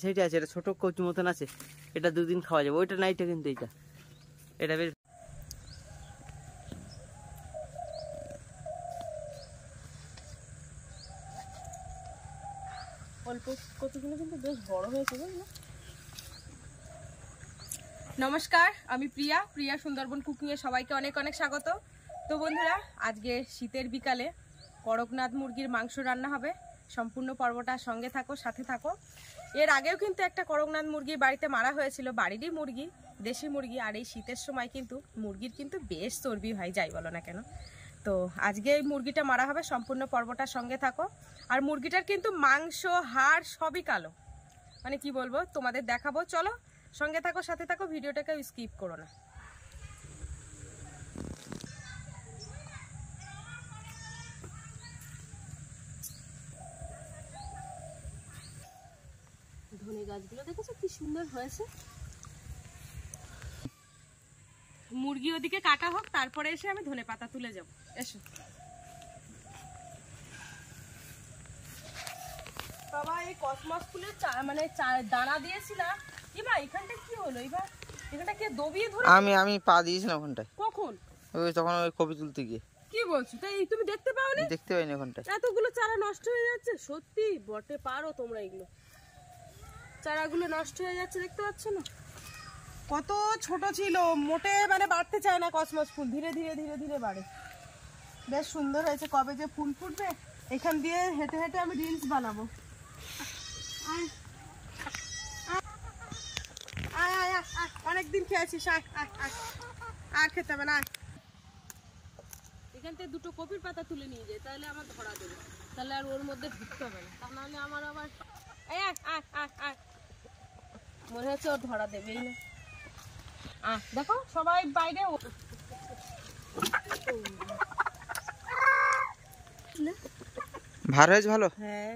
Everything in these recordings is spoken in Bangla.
সাইডে আছে, এটা ছোট কচু মতন আছে, এটা দুদিন খাওয়া যাবে। ওইটা না, এটা কিন্তু এটা বেশ অল্প কতগুলো কিন্তু বেশ বড় হয়েছে। নমস্কার, আমি প্রিয়া সুন্দরবন কুকিং এ সবাইকে অনেক অনেক স্বাগত। তো বন্ধুরা, আজকে শীতের বিকালে করকনাথ মুরগির মাংস রান্না হবে। সম্পূর্ণ পর্বটা সঙ্গে থাকো, সাথে থাকো। এর আগেও কিন্তু একটা করকনাথ মুরগি বাড়িতে মারা হয়েছিল, বাড়িরই মুরগি, দেশি মুরগি। আর এই শীতের সময় কিন্তু মুরগির কিন্তু বেশ চর্বি হয়, যাই বলো না কেন। তো আজকে এই মুরগিটা মারা হবে, সম্পূর্ণ পর্বটা সঙ্গে থাকো। আর মুরগিটার কিন্তু মাংস, হাড় সবই কালো, মানে কি বলবো, তোমাদের দেখাবো। চলো সঙ্গে থাকো, সাথে থাকো, ভিডিওটাকে স্কিপ করো না। ধনে গাছগুলো দেখেছো কি সুন্দর হয়েছে। মুরগি ওদিকে কাটা হোক, তারপরে এসে আমি ধনে পাতা তুলে যাবো। এসো বাবা, এই কসমস ফুলের মানে দানা দিয়েছিলাম। এবার এখানটা কি হলো? এবার এখানটা কে দবিয়ে ধরে? আমি পা দিয়েছিলাম ওখানটায়। কখন? ওই তখন ওই কপি তুলতে গিয়ে। কি বলছো? তাই তুমি দেখতে পাওনি? দেখতে পাইনি ওখানটায়। এতগুলো চারা নষ্ট হয়ে যাচ্ছে, সত্যি বটে পারো তোমরা। এগুলো চারাগুলো নষ্ট হয়ে যাচ্ছে, দেখতে পাচ্ছ না? কত ছোট ছিল, মোটে মানে বাড়তে চায় না কসমস ফুল, ধীরে ধীরে ধীরে ধীরে বাড়ে। বেশ সুন্দর হয়েছে। কবে যে ফুল ফুটবে, এখান দিয়ে হেঁটে হেঁটে আমি রিলস বানাবো। অনেকদিন খেয়েছিস, আর খেতে হবে না। এখান থেকে দুটো কপির পাতা তুলে নিয়ে যায়, তাহলে আমার ধরা দেবে, তাহলে আর ওর মধ্যে ঢুকতে হবে না। তা নাহলে আমার আবার মনে হচ্ছে ওর ধরা দেবেই না। দেখো সবাই বাইরে। ভার হয়েছে ভালো? হ্যাঁ,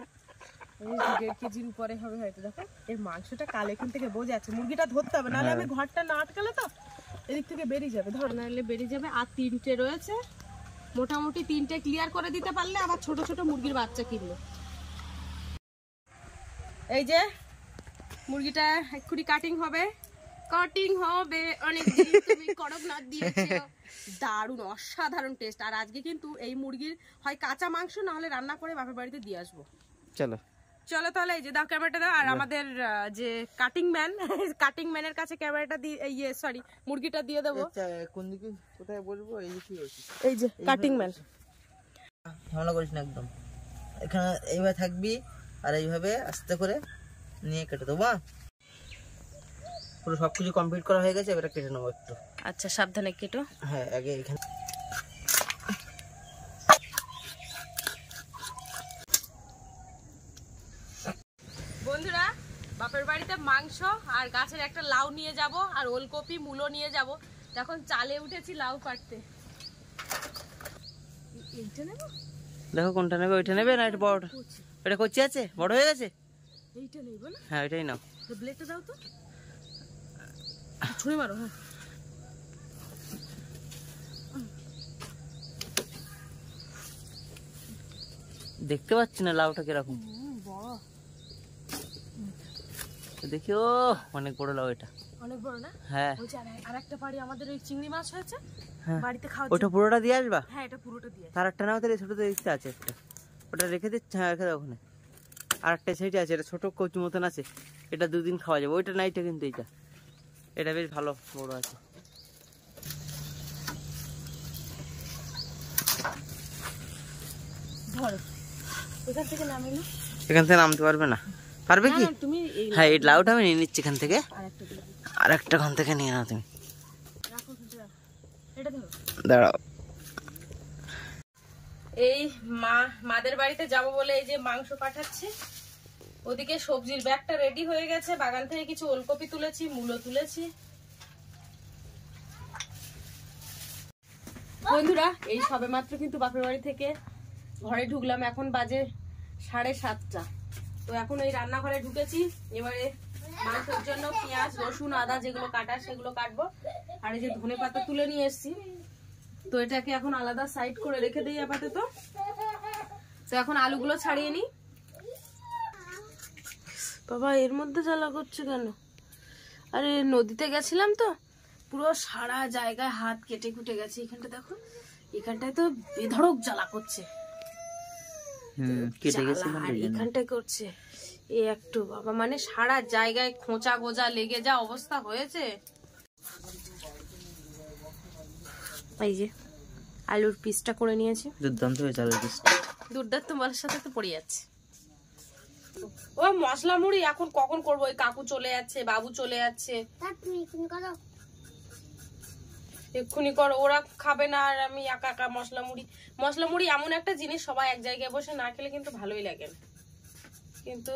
1.5 কেজির উপরে হবে হয়তো। দেখো এর মাংসটা কালো, এখান থেকে বোঝা যাচ্ছে। মুরগিটা ধরতে হবে, নাহলে আমি ঘরটা না আটকালে তো এদিক থেকে বেরিয়ে যাবে। ধর, নাহলে বেরিয়ে যাবে। আর 3টে রয়েছে, মোটামুটি 3টে ক্লিয়ার করে দিতে পারলে আবার ছোট ছোট মুরগির বাচ্চা কিনবো। এই যে মুরগিটা এক্ষুনি কাটিং হবে। অনেকদিন তুমি করকনাথ দিয়েছো, দারুণ অসাধারণ টেস্ট। আর আজকে কিন্তু এই মুরগির হয় কাঁচা মাংস, না হলে রান্না করে বাপের বাড়িতে দিয়ে আসবো। চলো তাহলে। এই যে দাও, ক্যামেরাটা দাও। আর আমাদের যে কাটিং ম্যানের কাছে ক্যামেরাটা দিয়ে, সরি, মুরগিটা দিয়ে দেবো। কোন দিকে, কোথায় বলবো? এই যে কাটিং ম্যান। ঝামেলা করিস না একদম। এখানে এইভাবে থাকবি, আর এইভাবে আস্তে করে নিয়ে কেটে দেবো। পুরো সবকিছু কমপ্লিট করা হয়ে গেছে, এবার কেটে নেবো একটু। আচ্ছা, সাবধানে কেটো। হ্যাঁ, আগে এখানে বন্ধুরা, বাপের বাড়িতে মাংস আর গাছের একটা লাউ নিয়ে যাব, আর ওলকপি মূলো নিয়ে যাব। এখন চালে উঠেছি লাউ কাটতে। এইটা নেব? দেখো কোনটা নেবে। ওইটা নেবে না এটা বড়? এটা কচি আছে, বড় হয়ে গেছে। এইটা নেব না? হ্যাঁ, এটাই নাও। ব্লেডটা দাও তো, ছুঁড়ে মারো। হ্যাঁ, দেখতে পাচ্ছি না লাউটা কিরকম বড়। দেখিও, অনেক বড় লাউ এটা। অনেক বড় না? হ্যাঁ। ওই যে আরেকটা বাড়ি আমাদের ওই চিংড়ি মাছ হয়েছে, বাড়িতে খাওয়া। ওটা পুরোটা দিয়ে আসবা? হ্যাঁ, এটা পুরোটা দিয়ে। তার একটা নাও, তাহলে ছোট দেখতে আছে একটা, ওটা রেখে দিচ্ছি। হ্যাঁ, রেখে দাও ওখানে। আর একটা সাইডে আছে, এটা ছোট কচু মতন আছে, এটা দুদিন খাওয়া যাবে। ওইটা না, এটা কিন্তু এটা বেশ ভালো বড় আছে। ধরো, এখান থেকে নামিয়ে। এখান থেকে নামতে পারবে না? পারবে কি? তুমি হ্যাঁ, এই লাউটা আমি নিয়ে নিচ্ছি এখান থেকে। আর একটা খান থেকে নিয়ে নাও তুমি। দাঁড়াও। এই মাদের বাড়িতে যাব বলে এই যে মাংস পাঠাচ্ছি। ওদিকে সবজির ব্যাগটা রেডি হয়ে গেছে। বাগান থেকে কিছু ওলকপি তুলেছি, মূলো তুলেছি। বন্ধুরা, এই সবে মাত্র কিন্তু বাপের বাড়ি থেকে ঘরে ঢুকলাম। এখন বাজে 7:30। তো এখন এই রান্নাঘরে ঢুকেছি। এবারে মাংসের জন্য পেঁয়াজ, রসুন, আদা যেগুলো কাটা সেগুলো কাটবো। আর এই যে ধনে পাতা তুলে নিয়ে এসেছি, তো এটাকে এখন আলাদা সাইড করে রেখে দিই আপাতত। তো এখন আলুগুলো ছাড়িয়ে নিই। বাবা এর মধ্যে জ্বালা করছে কেন? আরে নদীতে গেছিলাম তো, পুরো সারা জায়গায় হাত কেটে কুটে গেছে। এখানটা দেখো, এখানটায় তো বেধড়ক জ্বালা করছে। কেটে গেছিলাম আর এখানটায় করছে এই একটু বাবা, মানে সারা জায়গায় খোঁচা গোজা লেগে যা অবস্থা হয়েছে। এই যে আলুর পিসটা করে নিয়েছি, দুর্দান্ত হয়েছে আলুর পিসটা। দুর্দান্ত মালের সাথে তো পড়ে যাচ্ছে। ও মশলা মুড়ি এখন কখন করবো? ওই কাকু চলে যাচ্ছে, বাবু চলে যাচ্ছে, এক্ষুনি করো। ওরা খাবে না আর আমি একা একা মশলা মুড়ি। মশলা মুড়ি এমন একটা জিনিস, সবাই এক জায়গায় বসে না খেলে কিন্তু ভালোই লাগে না। কিন্তু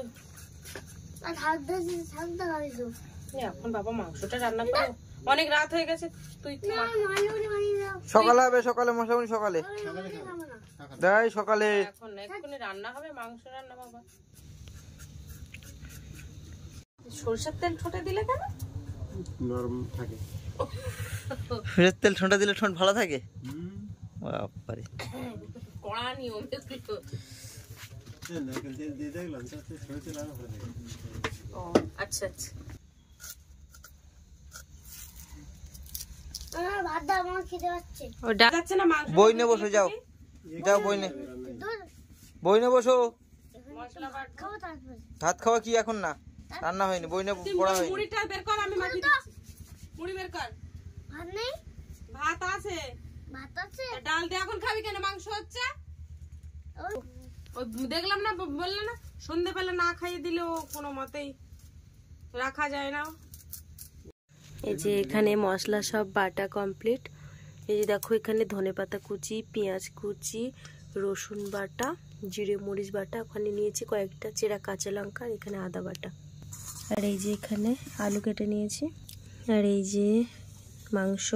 এখন বাবা মাংসটা রান্না করো, অনেক রাত হয়ে গেছে। তুই সকালে হবে, সকালে মশলা মুড়ি সকালে দেয়, সকালে এখন এক্ষুনি রান্না হবে, মাংস রান্না। বাবা সরষের তেল ঠোঁটে দিলে কেন? নরম থাকে। সরষের তেল ঠোঁটে দিলে ঠোঁট ভালো থাকে। বাবারে কড়া নিয়ম এগুলো। নারকেল তেল দিয়ে দেখলাম তাতে সরষের তেল আরো ভালো লাগে। ও আচ্ছা আচ্ছা। ভাত দাও, আমার খিদে পাচ্ছে। ও ডাক যাচ্ছে না মাংস। বইনে বসে যাও, যাও বইনে, বইনে বসো। মশলা বাট খাবো তারপরে। ভাত খাওয়া কি এখন না, রান্না হয়নি, বইনে পড়া হয়নি। মুড়িটা বের কর, আমি মাখিয়ে দিচ্ছি। মুড়ি বের কর। ভাত নেই? ভাত আছে, ভাত আছে? ডাল দিয়ে এখন খাবি কেন? মাংস হচ্ছে। ওই দেখলাম না, বললে না সন্ধ্যেবেলা না খাইয়ে দিলে ও কোনো মতেই রাখা যায় না। এই যে এখানে মশলা সব বাটা কমপ্লিট। এই যে দেখো, এখানে ধনেপাতা কুচি, পেঁয়াজ কুচি, রসুন বাটা, জিরে মরিচ বাটা, ওখানে নিয়েছি কয়েকটা চেরা কাঁচা লঙ্কা, এখানে আদা বাটা। আর এই যে এখানে আলু কেটে নিয়েছি, আর এই যে মাংস।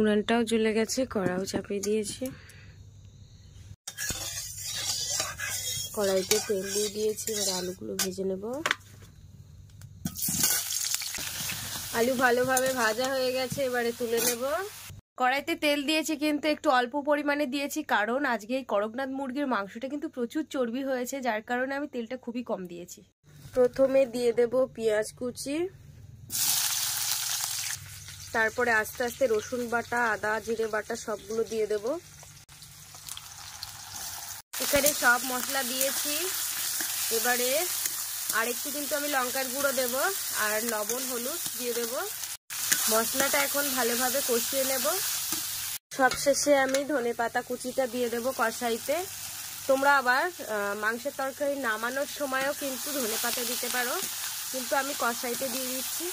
উনানটাও জ্বলে গেছে, কড়াও চাপিয়ে দিয়েছি, কড়াইতে তেল দিয়ে দিয়েছি। এবার আলুগুলো ভেজে নেব। আলু ভালোভাবে ভাজা হয়ে গেছে, এবারে তুলে নেব। কড়াইতে তেল দিয়েছি কিন্তু একটু অল্প পরিমাণে দিয়েছি, কারণ আজকে এই করকনাথ মুরগির মাংসটা কিন্তু প্রচুর চর্বি হয়েছে, যার কারণে আমি তেলটা খুবই কম দিয়েছি। প্রথমে দিয়ে দেব পেঁয়াজ কুচি, তারপরে আস্তে আস্তে রসুন বাটা, আদা জিরে বাটা সবগুলো দিয়ে দেব। এখানে সব মশলা দিয়েছি। এবারে আরেকটু কিন্তু আমি লঙ্কার গুঁড়ো দেব, আর লবণ হলুদ দিয়ে দেব। মশলাটা এখন ভালোভাবে কষিয়ে নেব। সবশেষে আমি ধনেপাতা কুচিটা দিয়ে দেব কষাইতে। তোমরা আবার মাংসের তরকারি নামানোর সময়ও কিন্তু ধনেপাতা দিতে পারো, কিন্তু আমি কষাইতে দিয়ে দিচ্ছি।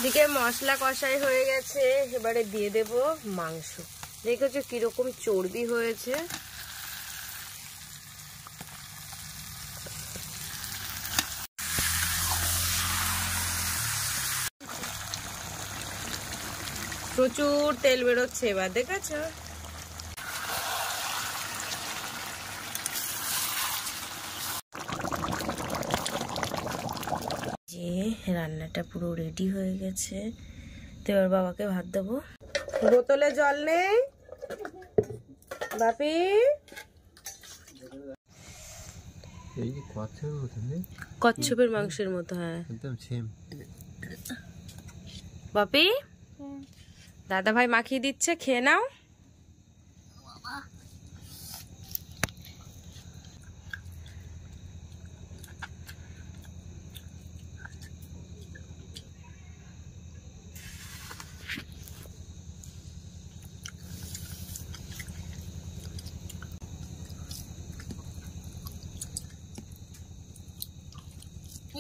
দিকে মশলা কষাই হয়ে গেছে, এবারে দিয়ে দেব মাংস। দেখেছো কিরকম চর্বি হয়েছে। প্রচুর তেল বেরোচ্ছে এবার, দেখেছো? যে রান্নাটা পুরো রেডি হয়ে গেছে, তো এবার বাবাকে ভাত দেবো। বোতলে জল নেই বাপি? এই যে কচ্ছপের মতো নেই? কচ্ছপের মাংসের মতো, হ্যাঁ একদম সেম। বাপি দাদা ভাই মাখিয়ে দিচ্ছে, খেয়ে নাও।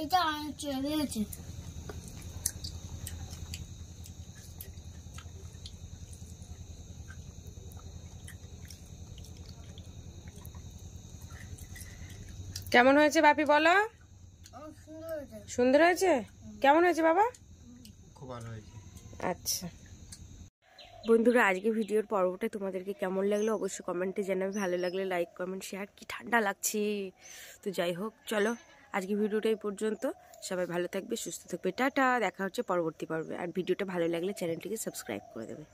এটা অনেক চর্বি আছে। কেমন হয়েছে বাপি বলো? সুন্দর হয়েছে। সুন্দর হয়েছে? কেমন হয়েছে বাবা? খুব ভালো হয়েছে। আচ্ছা বন্ধুরা, আজকে ভিডিওর পর্বটা তোমাদেরকে কেমন লাগলো অবশ্যই কমেন্টে জানাবে। ভালো লাগলে লাইক কমেন্ট শেয়ার। কি ঠান্ডা লাগছে, তো যাই হোক, চলো আজকে ভিডিওটা এই পর্যন্ত। সবাই ভালো থাকবে, সুস্থ থাকবে, টাটা। দেখা হচ্ছে পরবর্তী পর্বে। আর ভিডিওটা ভালো লাগলে চ্যানেলটিকে সাবস্ক্রাইব করে দেবে।